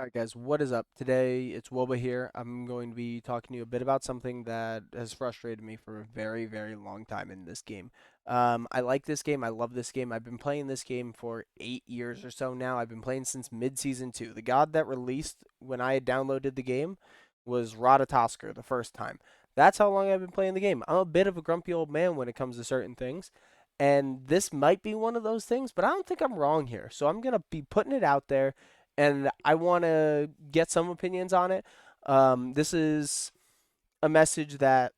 Alright guys, what is up? Today it's Woba here. I'm going to be talking to you a bit about something that has frustrated me for a very, very long time in this game. I like this game. I love this game. I've been playing this game for 8 years or so now. I've been playing since mid-season 2. The god that released when I had downloaded the game was Ratatoskr the first time. That's how long I've been playing the game. I'm a bit of a grumpy old man when it comes to certain things, and this might be one of those things, but I don't think I'm wrong here. So I'm going to be putting it out there and I want to get some opinions on it. This is a message that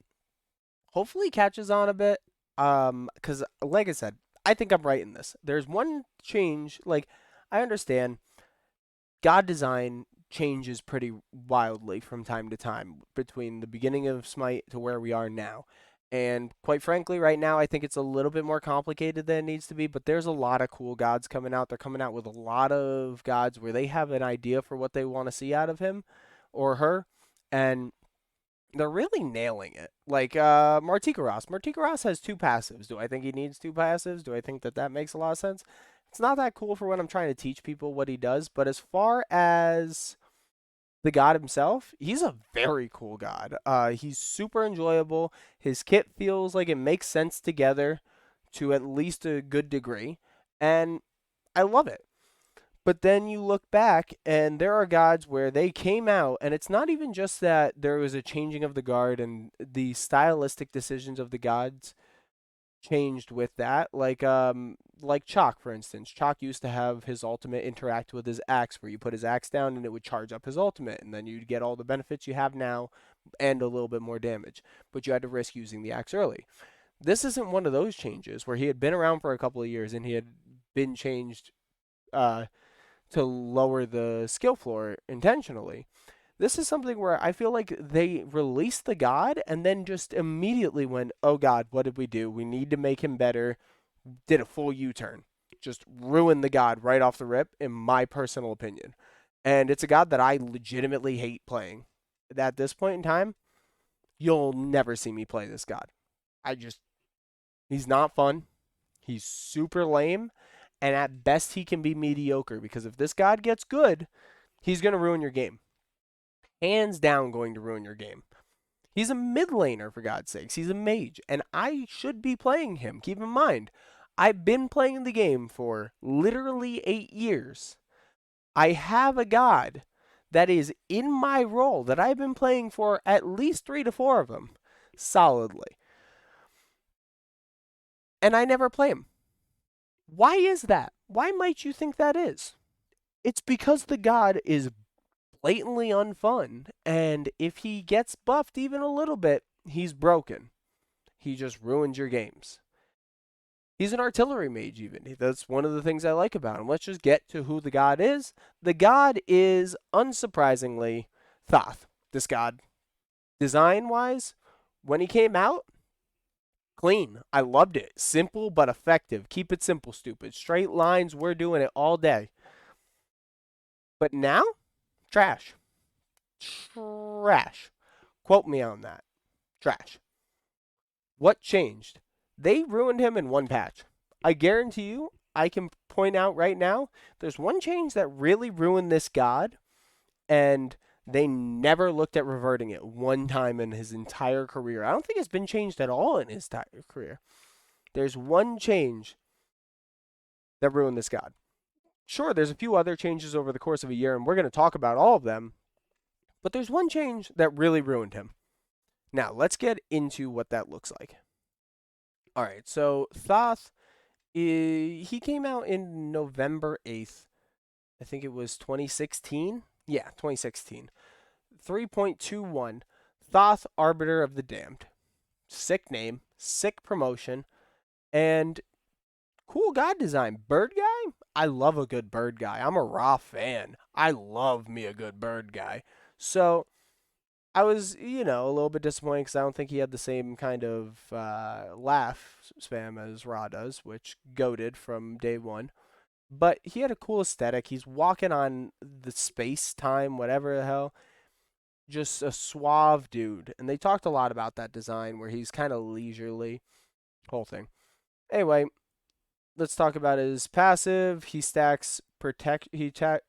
hopefully catches on a bit. Because like I said, I think I'm right in this. There's one change. Like I understand, God design changes pretty wildly from time to time between the beginning of Smite to where we are now. And quite frankly, right now, I think it's a little bit more complicated than it needs to be, but there's a lot of cool gods coming out. They're coming out with a lot of gods where they have an idea for what they want to see out of him or her, and they're really nailing it. Like Martikaros. Martikaros has two passives. Do I think he needs two passives? Do I think that makes a lot of sense? It's not that cool for when I'm trying to teach people what he does, but as far as the god himself, he's a very cool god. He's super enjoyable. His kit feels like it makes sense together to at least a good degree, and I love it. But then you look back, and there are gods where they came out, and it's not even just that there was a changing of the guard and the stylistic decisions of the gods changed with that. Like Chalk, for instance. Chalk used to have his ultimate interact with his axe, where you put his axe down and it would charge up his ultimate, and then you'd get all the benefits you have now and a little bit more damage. But you had to risk using the axe early. This isn't one of those changes where he had been around for a couple of years and he had been changed uh, to lower the skill floor intentionally. This is something where I feel like they released the god and then just immediately went, "Oh god, what did we do? We need to make him better." Did a full U-turn. Just ruined the god right off the rip in my personal opinion. And it's a god that I legitimately hate playing. At this point in time, you'll never see me play this god. I just he's not fun. He's super lame, and at best he can be mediocre because if this god gets good, he's going to ruin your game. Hands down going to ruin your game. He's a mid laner, for God's sakes. He's a mage, and I should be playing him. Keep in mind, I've been playing the game for literally 8 years. I have a god that is in my role that I've been playing for at least 3 to 4 of them solidly, and I never play him. Why is that? Why might you think that is? It's because the god is blatantly unfun, and if he gets buffed even a little bit, he's broken. He just ruins your games. He's an artillery mage, even. That's one of the things I like about him. Let's just get to who the god is. The god is, unsurprisingly, Thoth. This god, design wise, when he came out, clean. I loved it. Simple but effective. Keep it simple, stupid. Straight lines, we're doing it all day. But now, trash. Trash. Quote me on that. Trash. What changed? They ruined him in one patch. I guarantee you, I can point out right now, there's one change that really ruined this god, and they never looked at reverting it one time in his entire career. I don't think it's been changed at all in his entire career. There's one change that ruined this god. Sure, there's a few other changes over the course of a year, and we're going to talk about all of them, but there's one change that really ruined him. Now, let's get into what that looks like. All right, so Thoth, he came out in November 8th. I think it was 2016. Yeah, 2016. 3.21. Thoth, Arbiter of the Damned. Sick name, sick promotion, and cool god design. Bird guy? I love a good bird guy. I'm a Raw fan. I love me a good bird guy. So I was, a little bit disappointed because I don't think he had the same kind of laugh spam as Raw does, which goaded from day one. But he had a cool aesthetic. He's walking on the space time, whatever the hell. Just a suave dude. And they talked a lot about that design where he's kind of leisurely. Whole thing. Anyway, Let's talk about his passive. He stacks protect.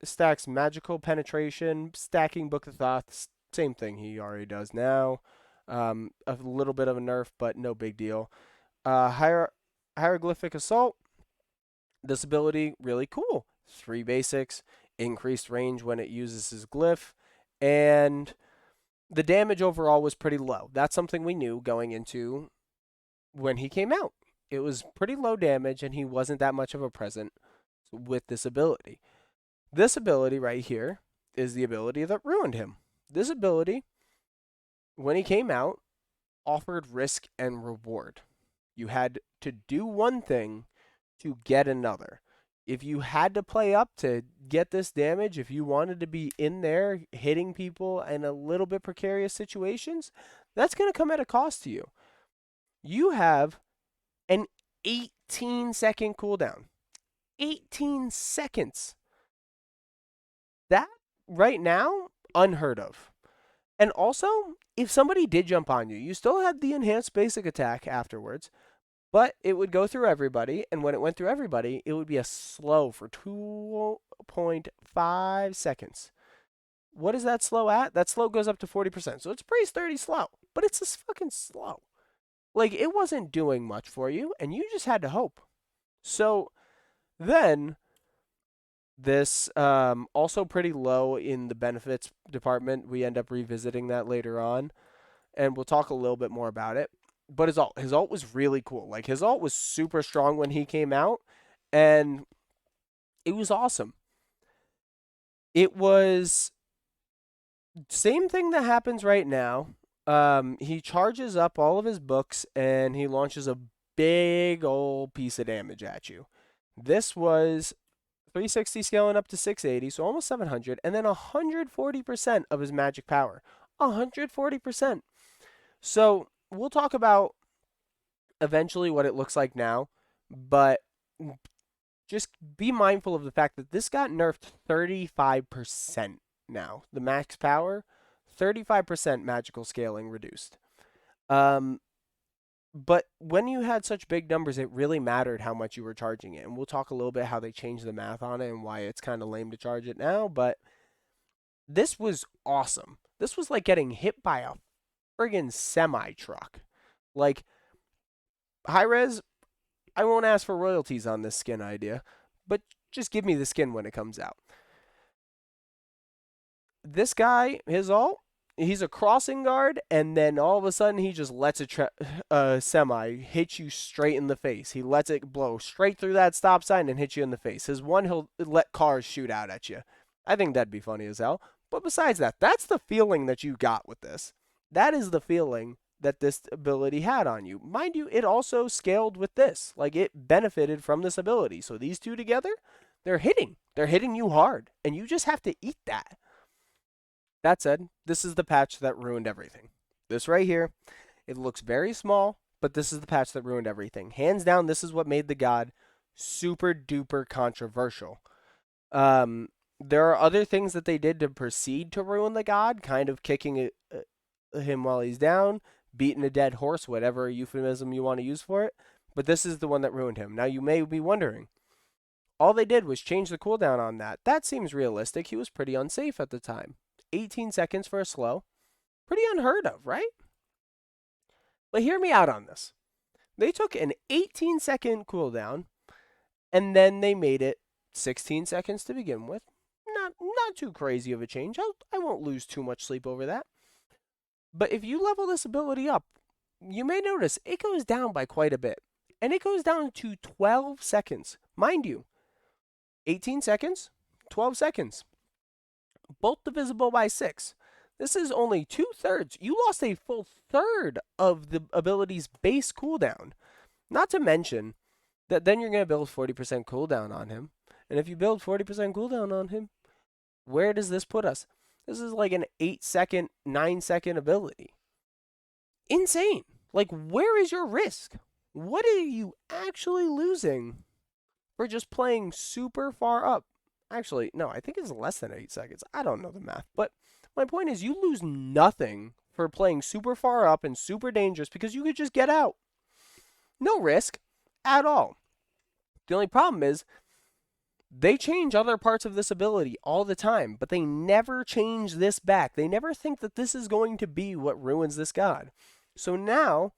Stacks magical penetration, stacking Book of Thoth. Same thing he already does now. A little bit of a nerf, but no big deal. Hieroglyphic assault. This ability really cool. 3 basics, increased range when it uses his glyph, and the damage overall was pretty low. That's something we knew going into when he came out. It was pretty low damage, and he wasn't that much of a present with this ability. This ability right here is the ability that ruined him. This ability, when he came out, offered risk and reward. You had to do one thing to get another. If you had to play up to get this damage, if you wanted to be in there hitting people in a little bit precarious situations, that's going to come at a cost to you. You have an 18-second cooldown. 18 seconds. That right now, unheard of. And also, if somebody did jump on you, you still had the enhanced basic attack afterwards, but it would go through everybody, and when it went through everybody, it would be a slow for 2.5 seconds. What is that slow at? That slow goes up to 40%, so it's pretty sturdy slow, but it's just fucking slow. Like, it wasn't doing much for you, and you just had to hope. So then, this also pretty low in the benefits department. We end up revisiting that later on, and we'll talk a little bit more about it. But his ult was really cool. Like, his ult was super strong when he came out, and it was awesome. It was same thing that happens right now. He charges up all of his books and he launches a big old piece of damage at you. This was 360 scaling up to 680, so almost 700, and then 140% of his magic power. 140%. So we'll talk about eventually what it looks like now, but just be mindful of the fact that this got nerfed 35% now. The max power, 35% magical scaling reduced. But when you had such big numbers, it really mattered how much you were charging it. And we'll talk a little bit how they changed the math on it and why it's kind of lame to charge it now. But this was awesome. This was like getting hit by a friggin' semi truck. Like, Hi-Rez, I won't ask for royalties on this skin idea, but just give me the skin when it comes out. This guy, his ult, he's a crossing guard, and then all of a sudden he just lets a semi hit you straight in the face. He lets it blow straight through that stop sign and hit you in the face. His one, he'll let cars shoot out at you. I think that'd be funny as hell. But besides that, that's the feeling that you got with this. That is the feeling that this ability had on you. Mind you, it also scaled with this. Like, it benefited from this ability. So these two together, they're hitting. They're hitting you hard. And you just have to eat that. That said, this is the patch that ruined everything. This right here, it looks very small, but this is the patch that ruined everything. Hands down, this is what made the god super duper controversial. There are other things that they did to proceed to ruin the god, kind of kicking him while he's down, beating a dead horse, whatever euphemism you want to use for it. But this is the one that ruined him. Now, you may be wondering, all they did was change the cooldown on that. That seems realistic. He was pretty unsafe at the time. 18 seconds for a slow. Pretty unheard of, right? But hear me out on this. They took an 18-second cooldown, and then they made it 16 seconds to begin with. Not too crazy of a change. I won't lose too much sleep over that. But if you level this ability up, you may notice it goes down by quite a bit. And it goes down to 12 seconds. Mind you, 18 seconds, 12 seconds. Both divisible by 6. This is only 2/3. You lost a full third of the ability's base cooldown. Not to mention that then you're going to build 40% cooldown on him. And if you build 40% cooldown on him, where does this put us? This is like an 8-second, 9-second ability. Insane. Like, where is your risk? What are you actually losing for just playing super far up? Actually, no, I think it's less than 8 seconds. I don't know the math. But my point is, you lose nothing for playing super far up and super dangerous because you could just get out. No risk at all. The only problem is they change other parts of this ability all the time, but they never change this back. They never think that this is going to be what ruins this god. So now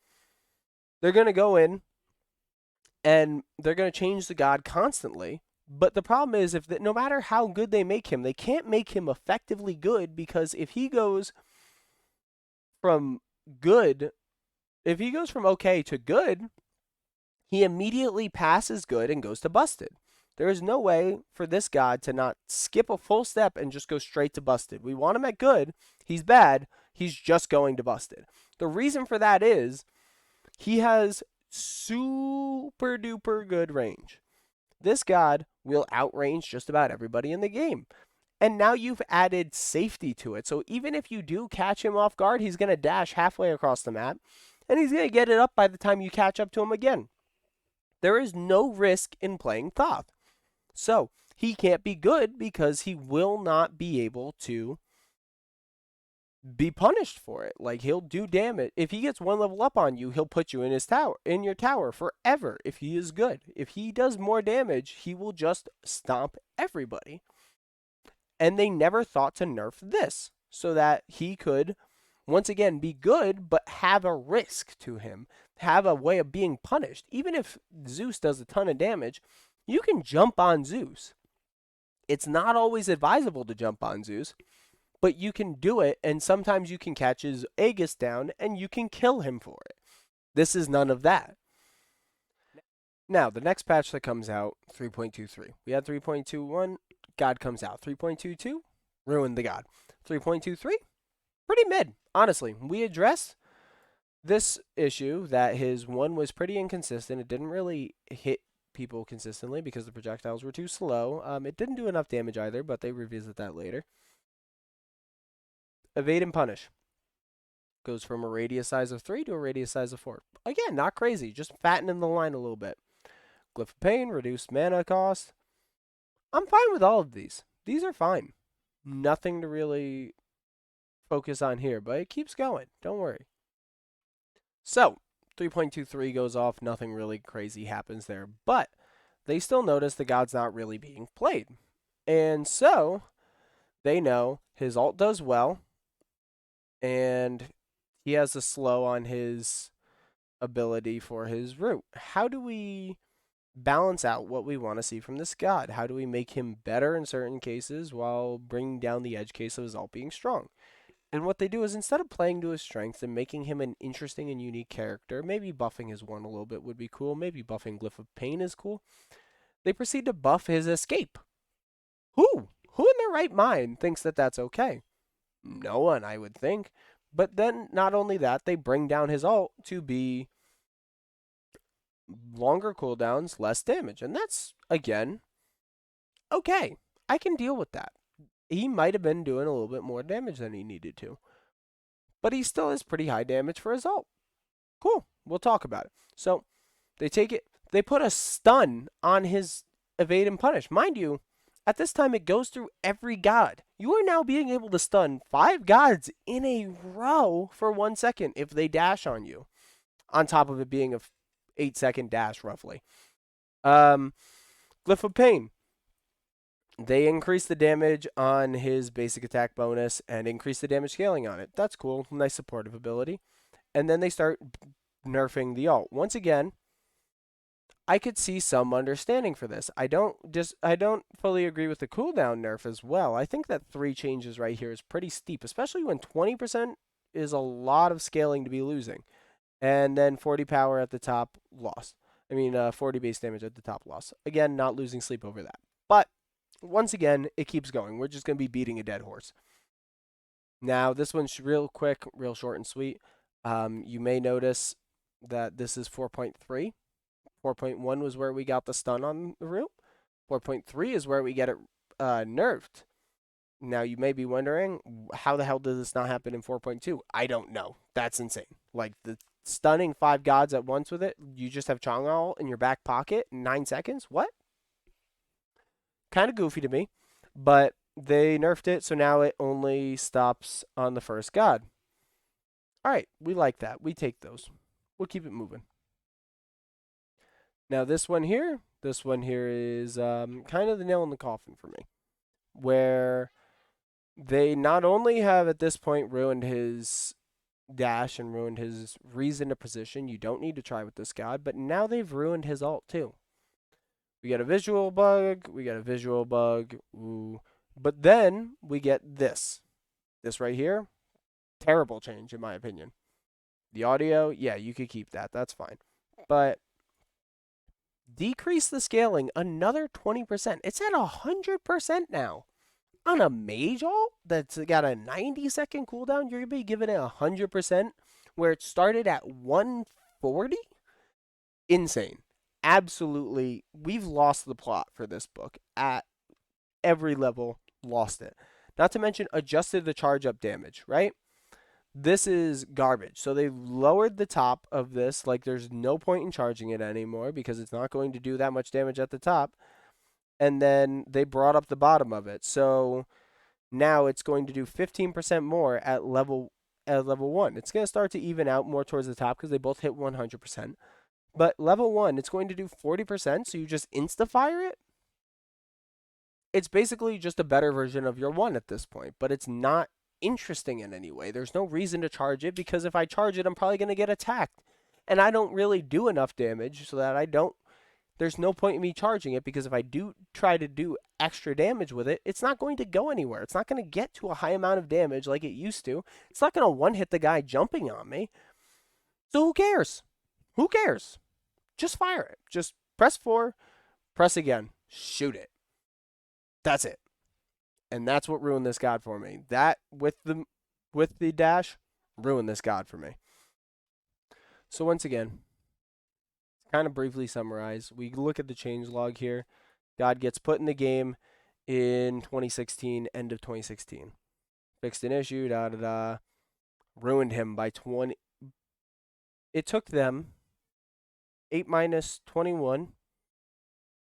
they're going to go in and they're going to change the god constantly. But the problem is, if no matter how good they make him, they can't make him effectively good, because if he goes from good, if he goes from okay to good, he immediately passes good and goes to busted. There is no way for this god to not skip a full step and just go straight to busted. We want him at good. He's bad. He's just going to busted. The reason for that is he has super duper good range. This god will outrange just about everybody in the game. And now you've added safety to it. So even if you do catch him off guard, he's going to dash halfway across the map, and he's going to get it up by the time you catch up to him again. There is no risk in playing Thoth. So he can't be good because he will not be able to be punished for it. Like, he'll do damage. If he gets one level up on you, he'll put you in his tower, in your tower forever if he is good. If he does more damage, he will just stomp everybody. And they never thought to nerf this so that he could once again be good but have a risk to him, have a way of being punished. Even if Zeus does a ton of damage, you can jump on Zeus. It's not always advisable to jump on Zeus, but you can do it, and sometimes you can catch his Aegis down and you can kill him for it. This is none of that. Now, the next patch that comes out, 3.23. We had 3.21, God comes out. 3.22, ruined the God. 3.23, pretty mid, honestly. We addressed this issue that his one was pretty inconsistent. It didn't really hit people consistently because the projectiles were too slow. It didn't do enough damage either, but they revisit that later. Evade and punish. Goes from a radius size of 3 to a radius size of 4. Again, not crazy, just fattening the line a little bit. Glyph of Pain, reduced mana cost. I'm fine with all of these. These are fine. Nothing to really focus on here, but it keeps going. Don't worry. So, 3.23 goes off. Nothing really crazy happens there, but they still notice the god's not really being played. And so, they know his ult does well, and he has a slow on his ability for his root. How do we balance out what we want to see from this god? How do we make him better in certain cases while bringing down the edge case of his ult being strong? And what they do is, instead of playing to his strengths and making him an interesting and unique character, maybe buffing his one a little bit would be cool, maybe buffing Glyph of Pain is cool, they proceed to buff his escape. Who in their right mind thinks that that's okay? No one, I would think. But then, not only that, they bring down his ult to be longer cooldowns, less damage. And that's, again, okay. I can deal with that. He might have been doing a little bit more damage than he needed to, but he still has pretty high damage for his ult. Cool. We'll talk about it. So they take it, they put a stun on his evade and punish. Mind you, at this time it goes through every god. You are now being able to stun 5 gods in a row for 1 second if they dash on you, on top of it being a 8-second dash roughly. Glyph of Pain. They increase the damage on his basic attack bonus and increase the damage scaling on it. That's cool. Nice supportive ability. And then they start nerfing the ult. Once again, I could see some understanding for this. I don't fully agree with the cooldown nerf as well. I think that 3 changes right here is pretty steep, especially when 20% is a lot of scaling to be losing. And then 40 power at the top, lost. 40 base damage at the top, lost. Again, not losing sleep over that. But once again, it keeps going. We're just going to be beating a dead horse. Now, this one's real quick, real short and sweet. You may notice that this is 4.3. 4.1 was where we got the stun on the root. 4.3 is where we get it nerfed. Now, you may be wondering, how the hell did this not happen in 4.2? I don't know. That's insane. Like, the stunning 5 gods at once with it, you just have Chang'e in your back pocket in 9 seconds? What? Kind of goofy to me, but they nerfed it, so now it only stops on the first god. All right, we like that. We take those. We'll keep it moving. Now this one here is kind of the nail in the coffin for me, where they not only have at this point ruined his dash and ruined his reason to position. You don't need to try with this god, but now they've ruined his ult too. We got a visual bug. We got a visual bug. Ooh. But then we get this. This right here. Terrible change, in my opinion. The audio, yeah, you could keep that. That's fine. But decrease the scaling another 20%. It's at 100% now. On a mage ult that's got a 90-second cooldown, you're going to be giving it 100% where it started at 140? Insane. Absolutely. We've lost the plot for this book at every level. Lost it. Not to mention adjusted the charge up damage, right? This is garbage. So they lowered the top of this. Like there's no point in charging it anymore because it's not going to do that much damage at the top. And then they brought up the bottom of it. So now it's going to do 15% more at level 1. It's going to start to even out more towards the top because they both hit 100%. But level 1, it's going to do 40%, so you just insta-fire it? It's basically just a better version of your 1 at this point, but it's not interesting in any way. There's no reason to charge it because if I charge it, I'm probably going to get attacked. And I don't really do enough damage so that I don't. There's no point in me charging it because if I do try to do extra damage with it, it's not going to go anywhere. It's not going to get to a high amount of damage like it used to. It's not going to one-hit the guy jumping on me. So who cares? Who cares? Just fire it. Just press 4, press again, shoot it. That's it. And that's what ruined this god for me. That with the dash ruined this god for me. So once again, kind of briefly summarize, we look at the change log here. God gets put in the game in 2016, end of 2016. Fixed an issue, ruined him by 20. It took them 8 minus 21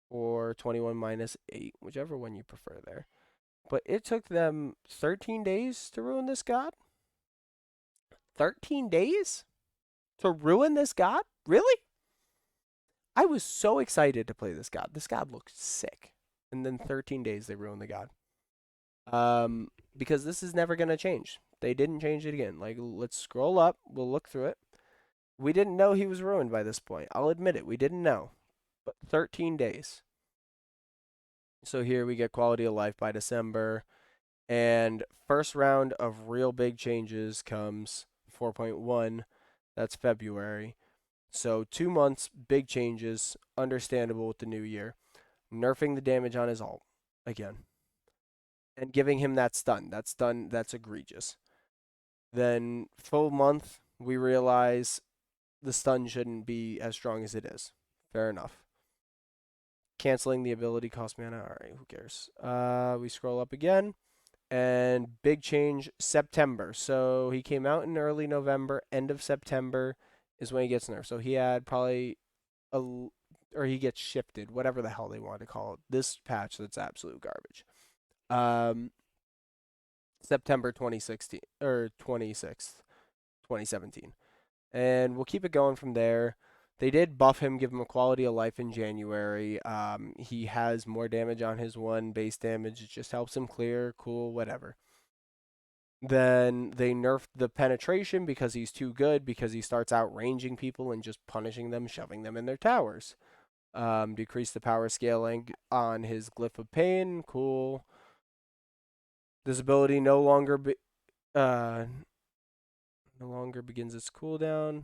or 21 minus 8, whichever one you prefer there. But it took them 13 days to ruin this god? 13 days? To ruin this god? Really? I was so excited to play this god. This god looked sick. And then 13 days they ruined the god. Because this is never going to change. They didn't change it again. Like, let's scroll up. We'll look through it. We didn't know he was ruined by this point. I'll admit it. We didn't know. But 13 days. So here we get quality of life by December. And first round of real big changes comes 4.1. That's February. So 2 months, big changes. Understandable with the new year. Nerfing the damage on his ult again. And giving him that stun. That stun, that's egregious. Then full month, we realize the stun shouldn't be as strong as it is. Fair enough. Canceling the ability cost mana. Alright, who cares? We scroll up again. And big change, September. So he came out in early November. End of September is when he gets nerfed. So he had probably or he gets shifted, whatever the hell they want to call it. This patch that's absolute garbage. September 2016 or 26th, 2017. And we'll keep it going from there. They did buff him, give him a quality of life in January. He has more damage on his 1 base damage. It just helps him clear, cool, whatever. Then they nerfed the penetration because he's too good, because he starts outranging people and just punishing them, shoving them in their towers. Decrease the power scaling on his Glyph of Pain, cool. This ability no longer begins its cooldown,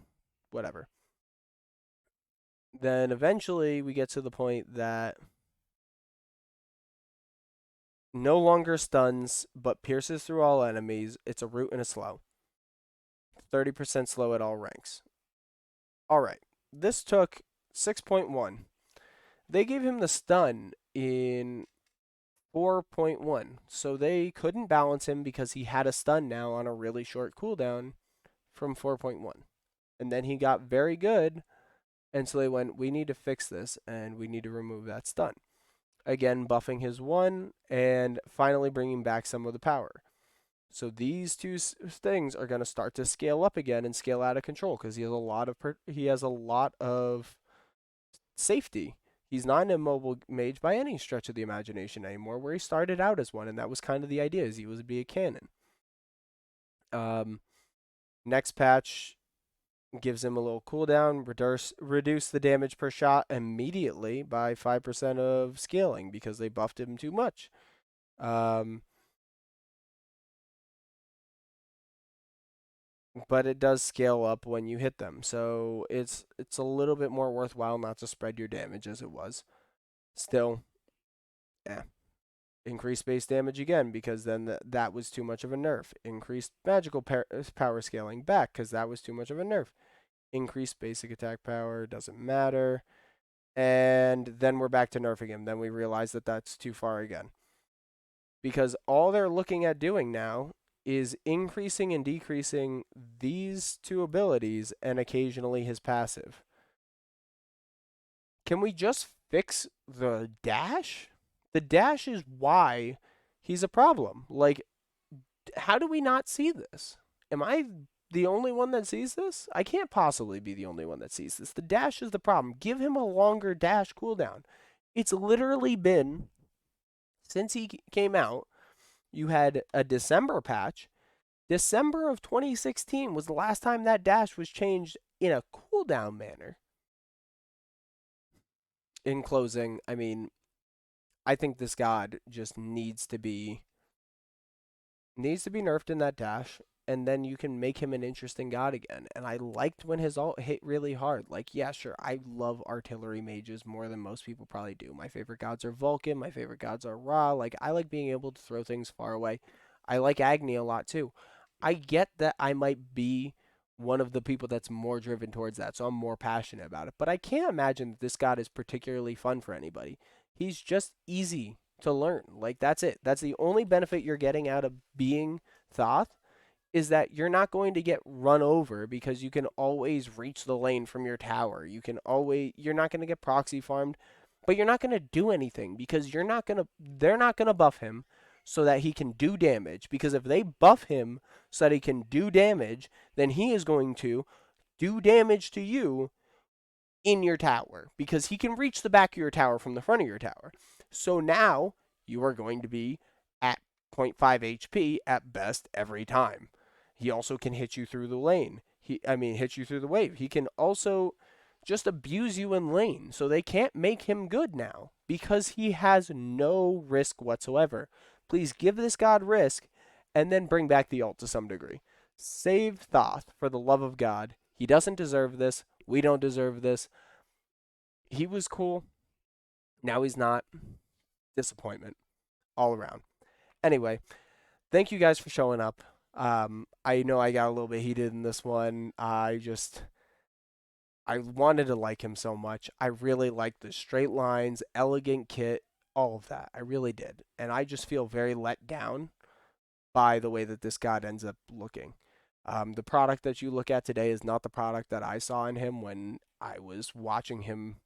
whatever. Then eventually we get to the point that no longer stuns, but pierces through all enemies. It's a root and a slow. 30% slow at all ranks. Alright, this took 6.1. They gave him the stun in 4.1, so they couldn't balance him because he had a stun now on a really short cooldown from 4.1. And then he got very good. And so they went, we need to fix this, and we need to remove that stun. Again, buffing his 1, and finally bringing back some of the power. So these two things are going to start to scale up again and scale out of control because he has a lot of safety. He's not an immobile mage by any stretch of the imagination anymore, where he started out as one, and that was kind of the idea, is he was to be a cannon. Um, Next patch gives him a little cooldown, reduce the damage per shot immediately by 5% of scaling because they buffed him too much. Um, but it does scale up when you hit them, so it's a little bit more worthwhile not to spread your damage as it was. Still, yeah. Increased base damage again because then that was too much of a nerf. Increased magical power scaling back because that was too much of a nerf. Increased basic attack power doesn't matter. And then we're back to nerfing him. Then we realize that that's too far again. Because all they're looking at doing now is increasing and decreasing these two abilities and occasionally his passive. Can we just fix the dash? The dash is why he's a problem. Like, how do we not see this? Am I the only one that sees this? I can't possibly be the only one that sees this. The dash is the problem. Give him a longer dash cooldown. It's literally been, since he came out, you had a December patch. December of 2016 was the last time that dash was changed in a cooldown manner. In closing, I mean, I think this god just needs to be nerfed in that dash, and then you can make him an interesting god again. And I liked when his ult hit really hard. Like, yeah, sure, I love artillery mages more than most people probably do. My favorite gods are Vulcan, my favorite gods are Ra. Like, I like being able to throw things far away. I like Agni a lot too. I get that I might be one of the people that's more driven towards that, so I'm more passionate about it. But I can't imagine that this god is particularly fun for anybody. He's just easy to learn. Like, that's it. That's the only benefit you're getting out of being Thoth, is that you're not going to get run over because you can always reach the lane from your tower. You're not going to get proxy farmed, but you're not going to do anything because they're not going to buff him so that he can do damage, because if they buff him so that he can do damage, then he is going to do damage to you in your tower because he can reach the back of your tower from the front of your tower. So now you are going to be at 0.5 HP at best every time. He also can hit you through the lane. Hit you through the wave. He can also just abuse you in lane. So they can't make him good now because he has no risk whatsoever. Please give this god risk and then bring back the ult to some degree. Save Thoth, for the love of God. He doesn't deserve this. We don't deserve this. He was cool. Now he's not. Disappointment all around. Anyway, thank you guys for showing up. I know I got a little bit heated in this one. I wanted to like him so much. I really liked the straight lines, elegant kit, all of that. I really did. And I just feel very let down by the way that this god ends up looking. The product that you look at today is not the product that I saw in him when I was watching him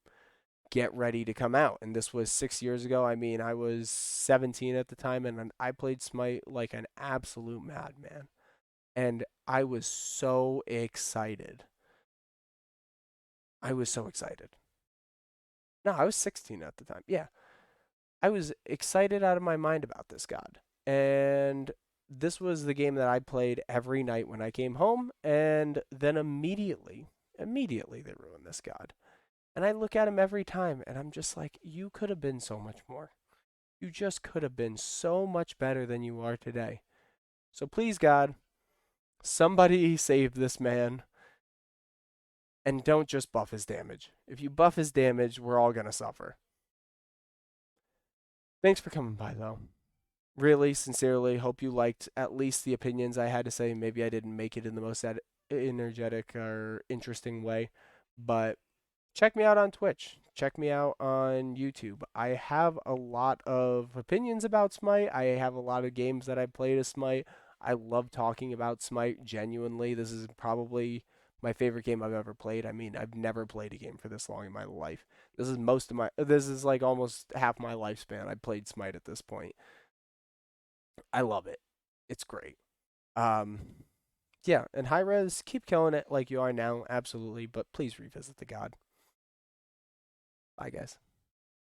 get ready to come out. And this was 6 years ago. I mean, I was 17 at the time, and I played Smite like an absolute madman. And I was so excited. I was so excited. No, I was 16 at the time. Yeah. I was excited out of my mind about this god. And this was the game that I played every night when I came home. And then immediately they ruined this god. And I look at him every time and I'm just like, you could have been so much more. You just could have been so much better than you are today. So please, God, somebody save this man. And don't just buff his damage. If you buff his damage, we're all going to suffer. Thanks for coming by, though. Really, sincerely, hope you liked at least the opinions I had to say. Maybe I didn't make it in the most energetic or interesting way, but check me out on Twitch. Check me out on YouTube. I have a lot of opinions about Smite. I have a lot of games that I played as Smite. I love talking about Smite genuinely. This is probably my favorite game I've ever played. I mean, I've never played a game for this long in my life. This is like almost half my lifespan. I played Smite at this point. I love it. It's great. Um yeah, and Hi-Rez, keep killing it like you are now, absolutely, but please revisit the god. Bye, guys.